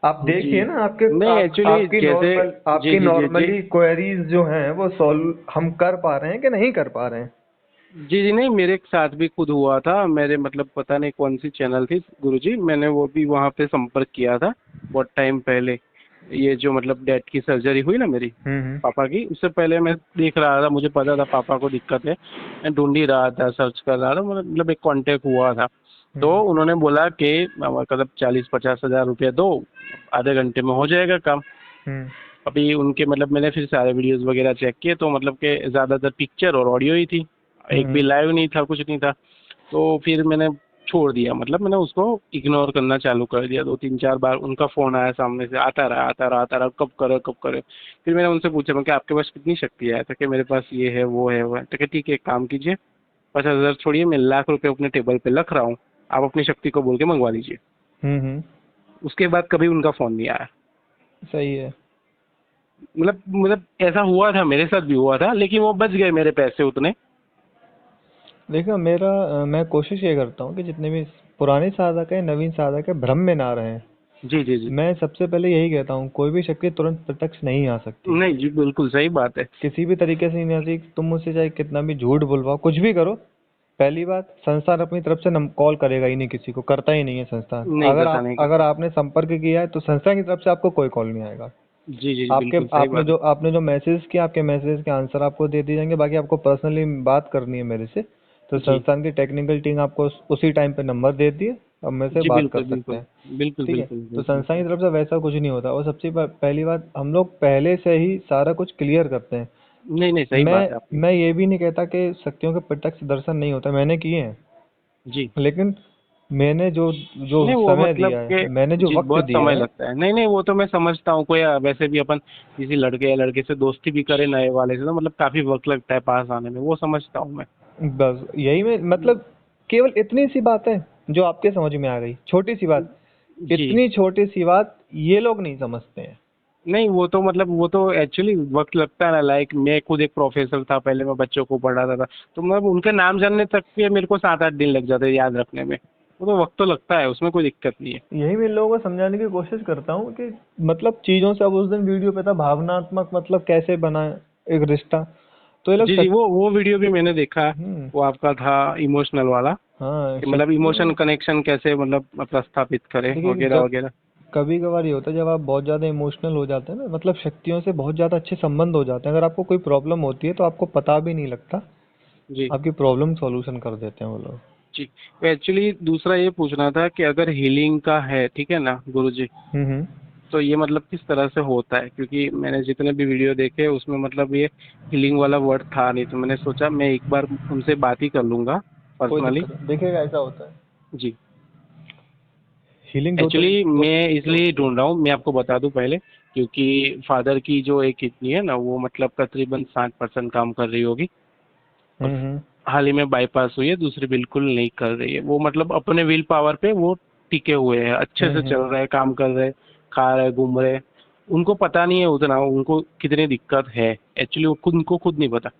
आप जी। देखिए ना, नहीं एक्चुअली जैसे, जी आपकी जी जी जी नॉर्मली क्वेरीज जो हैं वो सॉल्व हम कर पा रहे हैं कि नहीं कर पा रहे हैं? जी जी। नहीं मेरे साथ भी खुद हुआ था, मेरे मतलब पता नहीं कौन सी चैनल थी गुरुजी, मैंने वो भी वहाँ पे संपर्क किया था बहुत टाइम पहले। ये जो मतलब डैड की सर्जरी हुई ना मेरी हम्म। पापा की, उससे पहले मैं देख रहा था, मुझे पता था पापा को दिक्कत है, मैं ढूंढ ही रहा था, सर्च कर रहा था, मतलब एक कांटेक्ट हुआ था। तो हम्म। उन्होंने बोला कि मतलब 40-50 हज़ार रुपया दो, आधे घंटे में हो जाएगा काम। हम्म। अभी उनके मतलब मैंने फिर सारे वीडियोस वगैरह चेक किए, तो मतलब कि ज़्यादातर पिक्चर और ऑडियो ही थी, एक भी हम्म। लाइव नहीं था, कुछ नहीं था। तो फिर मैंने छोड़ दिया, मतलब मैंने उसको इग्नोर करना चालू कर दिया। 2-3-4 बार उनका फ़ोन आया सामने से, आता रहा आता रहा आता रहा, कब करो कब करो। फिर मैंने उनसे पूछा, मैं कि आपके पास कितनी शक्ति है? तो कि मेरे पास ये है वो है वो है। तो कि ठीक है, एक काम कीजिए, 50,000 छोड़िए, मैं लाख रुपए अपने टेबल पे रख रहा हूँ, आप अपनी शक्ति को बोल के मंगवा लीजिए। हम्म। उसके बाद कभी उनका फ़ोन नहीं आया। सही है। मतलब ऐसा हुआ था, मेरे साथ भी हुआ था, लेकिन वो बच गए मेरे पैसे उतने। देखो मैं कोशिश ये करता हूँ कि जितने भी पुराने साधक है, नवीन साधक है, भ्रम में ना रहें। जी जी जी। मैं सबसे पहले यही कहता हूँ, कोई भी शक्ति तुरंत प्रत्यक्ष नहीं आ सकती। नहीं जी, बिल्कुल सही बात है। किसी भी तरीके से नहीं आ सकती। तुम मुझसे चाहे कितना भी झूठ बुलवाओ, कुछ भी करो। पहली बात, संस्थान अपनी तरफ से कॉल करेगा ही नहीं, किसी को करता ही नहीं है संस्थान। नहीं अगर करता आप नहीं अगर करता। आपने संपर्क किया है तो संस्थान की तरफ से आपको कोई कॉल नहीं आएगा। जी जी जी, आपके बिल्कुल सही बात है। आपने जो मैसेज किया, आपके मैसेज के आंसर आपको दे दिए जाएंगे। बाकी आपको पर्सनली बात करनी है मेरे से, तो जी संस्थान की टेक्निकल टीम आपको उसी टाइम पे नंबर देती है, अब मेरे से जी, बात कर बिल्कुल सकते बिल्कुल हैं। बिल्कुल ठीक है। बिल्कुल तो बिल्कुल। संस्थान की तरफ से वैसा कुछ नहीं होता। और पहली बात, हम लोग पहले से ही सारा कुछ क्लियर करते हैं। नहीं नहीं, सही मैं बात है आपकी। मैं ये भी नहीं कहता कि शक्तियों के प्रत्यक्ष दर्शन नहीं होता, मैंने किए हैं। जी। लेकिन मैंने जो जो नहीं वो समय मतलब दिया है, के, मैंने जो जी वक्त बहुत दिया समय है। लगता है। नहीं नहीं, वो तो मैं समझता हूँ, कोई वैसे भी अपन किसी लड़के या लड़के से दोस्ती भी करे नए वाले से, तो मतलब काफी वक्त लगता है पास आने में, वो समझता हूँ मैं। बस यही में मतलब, केवल इतनी सी बात है जो आपके समझ में आ गई, छोटी सी बात। जी। इतनी छोटी सी बात ये लोग नहीं समझते हैं। नहीं वो तो मतलब वो तो एक्चुअली वक्त लगता है ना, लाइक मैं खुद एक प्रोफेसर था पहले, मैं बच्चों को पढ़ाता था, तो मतलब उनके नाम जानने तक के मेरे को 7-8 दिन लग जाते हैं याद रखने में। वो तो वक्त तो लगता है, उसमें कोई दिक्कत नहीं है। यही मैं इन लोगों को समझाने की कोशिश करता हूँ कि मतलब चीजों से, अब उस दिन वीडियो पे था भावनात्मक मतलब कैसे बना एक रिश्ता। तो ये लोग जी जी, वो वीडियो भी मैंने देखा, हम्म। वो आपका था इमोशनल वाला, हाँ, कि मतलब शक्तियों। इमोशन कनेक्शन कैसे मतलब प्रस्थापित करें देखिए, वगैरह जब वगैरह। कभी कभार ये होता है, जब आप बहुत ज़्यादा इमोशनल हो जाते हैं ना, मतलब शक्तियों से बहुत ज़्यादा अच्छे संबंध हो जाते हैं, अगर आपको कोई प्रॉब्लम होती है तो आपको पता भी नहीं लगता, जी आपकी प्रॉब्लम सॉल्यूशन कर देते हैं वो लोग। जी। तो एक्चुअली दूसरा ये पूछना था कि अगर हीलिंग का है, ठीक है ना गुरुजी, हम्म। तो ये मतलब किस तरह से होता है? क्योंकि मैंने जितने भी वीडियो देखे उसमें मतलब ये हीलिंग वाला वर्ड था नहीं, तो मैंने सोचा मैं एक बार उनसे बात ही कर लूंगा कोई पर्सनली। दिक्कत नहीं, देखिएगा ऐसा होता है। जी। हीलिंग एक्चुअली मैं दो तरीके से इसलिए होती है। ढूंढ रहा हूँ, मैं आपको बता दूं पहले, क्योंकि फादर की जो एक किडनी है ना, वो मतलब तकरीबन 60% काम कर रही होगी। अब हम्म। हाल ही में बाईपास हुई है, दूसरी बिल्कुल नहीं कर रही है। वो मतलब अपने विल पावर पे वो टिके हुए हैं, अच्छे से चल हम्म। रहे हैं, काम कर रहे हैं, खा रहे घूम रहे। उनको पता नहीं है उतना उनको कितनी दिक्कत है, एक्चुअली वो खुद उनको खुद नहीं पता।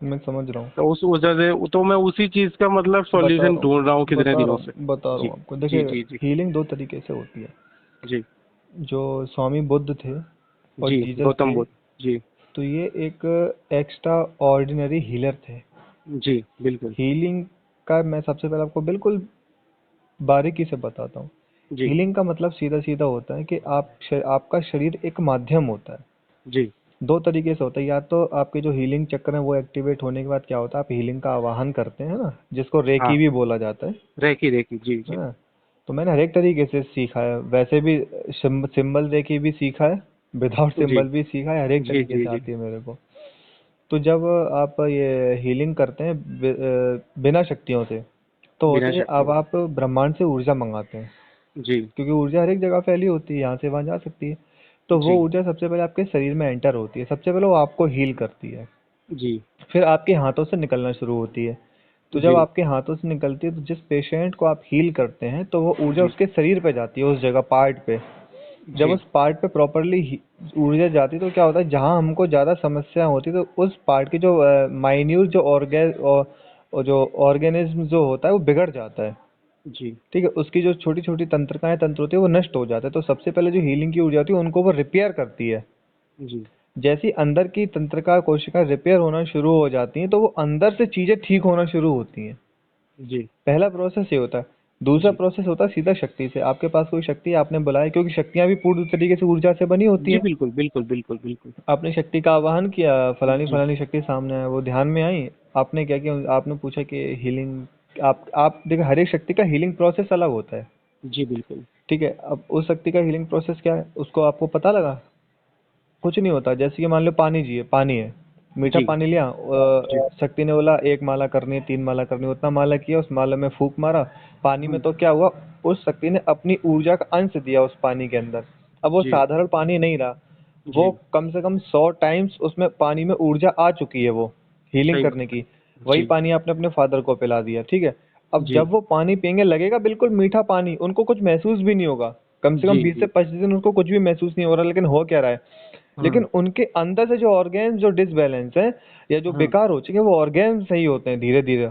मैं समझ रहा हूँ। तो उस वजह से तो मैं उसी चीज का मतलब बता सॉल्यूशन रहा ढूंढ रहा हूँ हूँ कितने बता रहा दिनों से। हूँ बता रहा जी हूँ आपको। जी देखिए, जी जी हीलिंग दो तरीके से होती है। जी जो स्वामी बुद्ध थे और जी। जीसस गौतम थे, बुद्ध। जी तो ये एक एक्स्ट्रा ऑर्डिनरी हीलर थे। जी बिल्कुल। हीलिंग का मैं सबसे पहले आपको बिल्कुल बारीकी से बताता हूँ। जी हीलिंग का मतलब सीधा सीधा होता है कि आपका शरीर एक माध्यम होता है। जी दो तरीके से होता है, या तो आपके जो हीलिंग चक्र है वो एक्टिवेट होने के बाद क्या होता है, आप हीलिंग का आवाहन करते हैं ना, जिसको रेकी हाँ। भी बोला जाता है। रेकी रेकी, जी जी हाँ। तो मैंने हर एक तरीके से सीखा है, वैसे भी सिंबल रेकी भी सीखा है, विदाउट जी सिंबल भी सीखा है, हर एक जी तरीके जी से जी। आती है मेरे को। तो जब आप ये हीलिंग करते हैं बिना शक्तियों से, तो बिना होता है शक्ति। अब आप ब्रह्मांड से ऊर्जा मंगाते हैं, जी क्योंकि ऊर्जा हर एक जगह फैली होती है, यहाँ से वहाँ जा सकती है। तो वो जी ऊर्जा सबसे पहले आपके शरीर में एंटर होती है, सबसे पहले वो आपको हील करती है। जी फिर आपके हाथों से निकलना शुरू होती है। तो जब जी आपके हाथों से निकलती है, तो जिस पेशेंट को आप हील करते हैं, तो वो ऊर्जा जी उसके शरीर पे जाती है, उस जगह पार्ट पे। जब जी उस पार्ट पे प्रॉपरली ऊर्जा जाती है, तो क्या होता है, जहाँ हमको ज़्यादा समस्या होती है, तो उस पार्ट की जो माइन्यूट जो और जो ऑर्गेनिज्म जो होता है वो बिगड़ जाता है। जी, ठीक है, उसकी जो छोटी छोटी तंत्रिकाएं तंत्र होते हैं वो नष्ट हो जाते हैं। तो सबसे पहले जो हीलिंग की ऊर्जा होती है उनको वो रिपेयर करती है। जी, जैसी अंदर की तंत्रिका कोशिका रिपेयर होना शुरू हो जाती हैं तो वो अंदर से चीजें ठीक होना शुरू होती हैं। जी, पहला प्रोसेस ये होता है। दूसरा जी, प्रोसेस होता है सीधा शक्ति से। आपके पास कोई शक्ति है, आपने बुलाया, क्योंकि शक्तियां भी पूर्ण तरीके से ऊर्जा से बनी होती जी, हैं। बिल्कुल, बिल्कुल, बिल्कुल, बिल्कुल। आपने शक्ति का आवाहन किया, फलानी जी, फलानी शक्ति सामने आए, वो ध्यान में आई। आपने क्या किया, आपने पूछा कि हीलिंग, आप देखो हर एक शक्ति का हीलिंग प्रोसेस अलग होता है। जी, बिल्कुल। ठीक है, अब उस शक्ति का हीलिंग प्रोसेस क्या है उसको आपको पता लगा। कुछ नहीं होता। जैसे कि मान लो पानी जिए, पानी है, मीठा जी, पानी लिया, जी, शक्ति ने बोला एक माला करनी है, 3 माला करनी है, उतना माला किया, उस माला में फूंक मारा पानी में, हुँ, तो क्या हुआ, उस शक्ति ने अपनी ऊर्जा का अंश दिया उस पानी के अंदर। अब वो जी, साधारण पानी नहीं रहा, वो जी, कम से कम 100 टाइम्स उसमें पानी में ऊर्जा आ चुकी है वो हीलिंग सही करने बात है। की। वही जी, पानी आपने अपने फादर को पिला दिया, ठीक है। अब जी, जब वो पानी पियेंगे लगेगा बिल्कुल मीठा पानी, उनको कुछ महसूस भी नहीं होगा। कम से कम जी, 20 से 25 दिन उनको कुछ भी महसूस नहीं हो रहा। लेकिन हो क्या रहा है, हुँ, लेकिन उनके अंदर से जो ऑर्गेन्स जो डिसबैलेंस है या जो हुँ, बेकार हो चुके हैं वो ऑर्गेन्स सही होते हैं धीरे धीरे।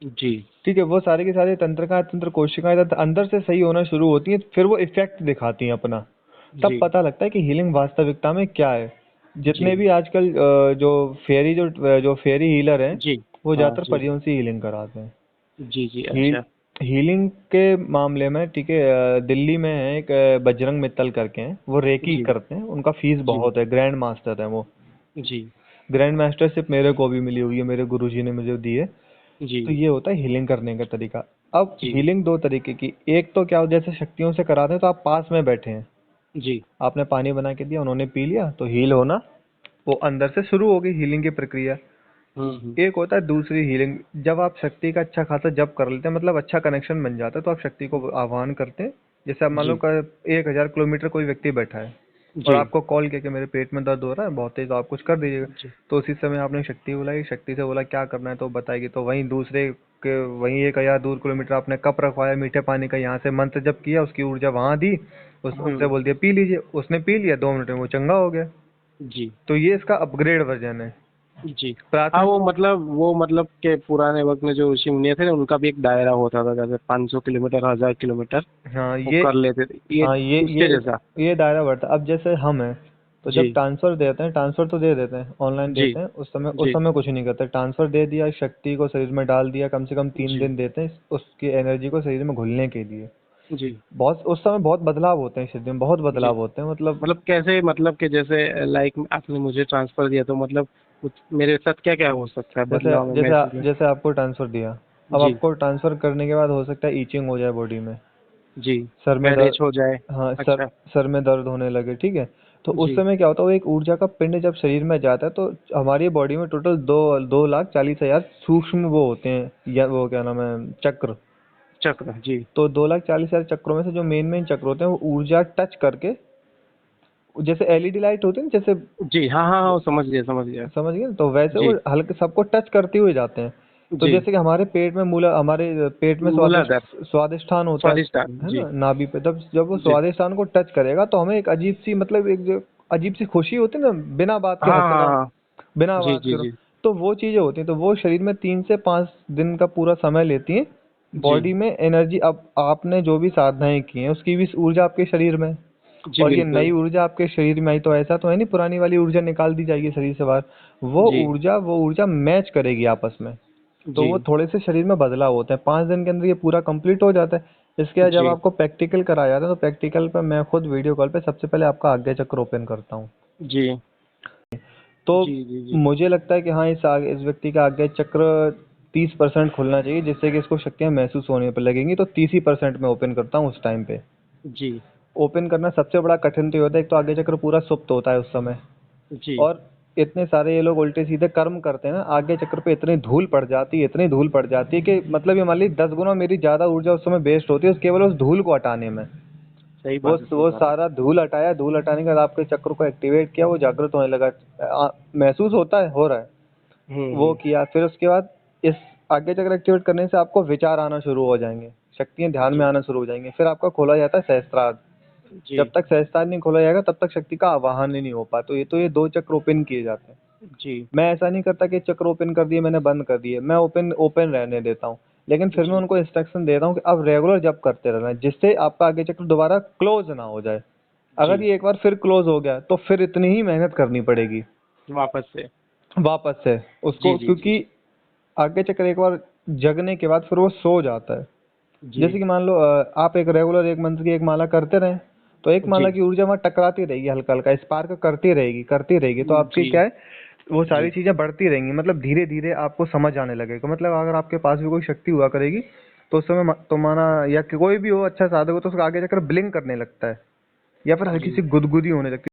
जी, ठीक है, वो सारे के सारे तंत्र कोशिकाएं अंदर से सही होना शुरू होती हैं, फिर वो इफेक्ट दिखाती हैं अपना। तब जी, पता लगता है कि हीलिंग वास्तविकता में क्या है। जितने जी, भी आजकल जो फेरी हीलर हैं जी, वो हाँ, ज्यादातर जी, परियों से हीलिंग कराते हैं। जी, जी, हील अच्छा, हीलिंग के मामले में, ठीक है, दिल्ली में है एक बजरंग मित्तल करके हैं, वो रेकी जी, करते हैं, उनका फीस जी, बहुत है, ग्रैंड मास्टर है वो। जी, ग्रैंड मास्टरशिप मेरे को भी मिली हुई है, मेरे गुरुजी ने मुझे दी है। तो जी, ये होता है हीलिंग करने का तरीका। अब जी, हीलिंग दो तरीके की, एक तो क्या हो, जैसे शक्तियों से कराते हैं तो आप पास में बैठे हैं, जी, आपने पानी बना के दिया, उन्होंने पी लिया, तो हील होना वो अंदर से शुरू हो गई हीलिंग की प्रक्रिया। हुँ, हुँ, एक होता है दूसरी हीलिंग, जब आप शक्ति का अच्छा खासा जप कर लेते हैं, मतलब अच्छा कनेक्शन बन जाता है, तो आप शक्ति को आह्वान करते हैं। जैसे आप मान लो जी, 1000 किलोमीटर कोई व्यक्ति बैठा है और जी, आपको कॉल किया कि मेरे पेट में दर्द हो रहा है बहुत तेज, तो आप कुछ कर दीजिएगा। जी, तो उसी समय आपने शक्ति बुलाई, शक्ति से बोला क्या करना है तो बताएगी, तो वहीं दूसरे के वहीं 1000 दूर किलोमीटर आपने कप रखवाया मीठे पानी का, यहाँ से मंत्र जप किया, उसकी ऊर्जा वहां दी, उनसे हुँ, बोल दिया पी लीजिए, उसने पी लिया, 2 मिनट में वो चंगा हो गया। जी, तो ये इसका अपग्रेड वर्जन है। जी। हाँ, प्राथमिक, वो मतलब के पुराने वक़्त में जो ऋषि मुनि थे ना, उनका भी एक दायरा होता था, जैसे 500 किलोमीटर, 1000 किलोमीटर हाँ वो ये कर लेते थे। ये हाँ ये उसके जैसा। ये दायरा बढ़ता है। अब जैसे हम हैं, तो जब जी, ट्रांसफर देते हैं, ट्रांसफर तो दे देते हैं, ऑनलाइन जी, देते हैं, उस जी, समय कुछ नहीं करते, ट्रांसफर दे दिया, शक्ति को शरीर में डाल दिया, कम से कम तीन जी, दिन देते हैं उसकी एनर्जी को शरीर में घुलने के लिए। जी, बहुत उस समय बहुत बदलाव होते हैं शरीर में, बहुत जी। बदलाव होते हैं, मतलब मतलब कैसे, मतलब कि जैसे लाइक आपने मुझे ट्रांसफ़र दिया तो मतलब कुछ मेरे साथ क्या-क्या हो सकता है जैसे बदलाव में जैसे महसूस में? जैसे आपको ट्रांसफर दिया, अब जी, आपको ट्रांसफर करने के बाद हो सकता है ईचिंग हो जाए बॉडी में, जी। सर में दर्द, हेडेक हो जाए। हाँ अच्छा, सर में दर्द होने लगे, ठीक है। तो उस जी, समय क्या होता है, वो एक ऊर्जा का पिंड जब शरीर में जाता है तो हमारी बॉडी में टोटल 2,40,000 सूक्ष्म वो होते हैं, या वो क्या नाम है, चक्र। चक्र, जी। तो 2,40,000 चक्रों में से जो मेन मेन चक्र होते हैं वो ऊर्जा टच करके, जैसे एलईडी लाइट होती है ना, जैसे जी, हाँ, हाँ, हाँ, समझ गया, समझ गया। समझ गए ना? तो वैसे वो जी, हल्के सबको टच करते हुए जाते हैं। तो जी। जैसे कि हमारे पेट में मूलाधार, स्वादिष्ठान होता स्वादिष्टान, है जी, ना, नाभि पे, जब वो जी। स्वादिष्ठान को टच करेगा तो हमें एक अजीब सी, मतलब एक जो अजीब सी खुशी होती है ना, बिना बात के हाँ, हाँ, हंसना, हाँ। बिना जी, बात जी, करो। जी। तो वो चीजें होती हैं, तो वो शरीर में 3 से 5 दिन का पूरा समय लेती हैं। जी, बॉडी में एनर्जी, अब आपने जो भी साधनाएं की हैं उसकी भी ऊर्जा आपके शरीर में है। जी, और ये बिल्कुल। नई ऊर्जा आपके शरीर में आई तो ऐसा तो है नहीं पुरानी वाली ऊर्जा निकाल दी जाएगी शरीर से बाहर। जी, वो ऊर्जा मैच करेगी आपस में। तो जी, वो थोड़े से शरीर में बदलाव होते हैं, 5 दिन के अंदर ये पूरा कंप्लीट हो जाता है। इसके बाद जब जी, आपको प्रैक्टिकल कराया जाता है तो प्रैक्टिकल पे मैं खुद वीडियो कॉल पे सबसे पहले आपका आज्ञा चक्र ओपन करता हूँ। जी, तो जी, जी, जी, मुझे लगता है कि हाँ, इस व्यक्ति का आज्ञा चक्र 30% खुलना चाहिए, जिससे कि इसको शक्तियाँ महसूस होने पर लगेंगी, तो 30 ही% में ओपन करता हूँ उस टाइम पे। जी, ओपन करना सबसे बड़ा कठिन तो ये होता है, एक तो आज्ञा चक्र पूरा सुप्त होता है उस समय, जी, और इतने सारे ये लोग उल्टे सीधे कर्म करते हैं ना, आगे चक्र पे इतनी धूल पड़ जाती है, इतनी धूल पड़ जाती है कि मतलब ये मान ली 10 गुना मेरी ज्यादा ऊर्जा उस समय वेस्ट होती है केवल उस धूल को हटाने में। सही वो बात है, सही वो बात है। सारा धूल हटाया, धूल हटाने के बाद आपके चक्र को एक्टिवेट किया, वो जागृत होने लगा, महसूस होता है, हो रहा है, हुँ, वो हुँ। किया। फिर उसके बाद इस आगे चक्र एक्टिवेट करने से आपको विचार आना शुरू हो जाएंगे, शक्तियां ध्यान में जी, आना शुरू हो जाएंगी। फिर आपका खोला जाता है सहस्त्रार। जब जी, तक सहस्त्रार नहीं खोला जाएगा तब तक शक्ति का आवाहन ही नहीं हो पाता। ये 2 चक्र ओपन किए जाते हैं। जी, मैं ऐसा नहीं करता कि चक्र ओपन कर दिए मैंने बंद कर दिए, मैं ओपन ओपन रहने देता हूँ। लेकिन फिर मैं जी उनको इंस्ट्रक्शन दे रहा हूँ कि अब रेगुलर जब करते रहना है, जिससे आपका आगे चक्कर दोबारा क्लोज ना हो जाए। जी अगर ये एक बार फिर क्लोज हो गया तो फिर इतनी ही मेहनत करनी पड़ेगी वापस से। वापस से जी उसको, जी जी क्योंकि आगे चक्कर एक बार जगने के बाद फिर वो सो जाता है। जी जैसे कि मान लो आप एक रेगुलर एक मंत्र की एक माला करते रहें, तो एक माला जी की ऊर्जा वहाँ टकराती रहेगी, हल्का हल्का स्पार्क करती रहेगी, तो आपकी जी क्या है, वो सारी जी चीजें बढ़ती रहेंगी, मतलब धीरे धीरे आपको समझ आने लगेगा। मतलब अगर आपके पास भी कोई शक्ति हुआ करेगी तो उस समय तो माना या कि कोई भी हो अच्छा साधक हो तो उसका आगे जाकर ब्लिंक करने लगता है, या फिर हल्की जी सी गुदगुदी होने लगती है।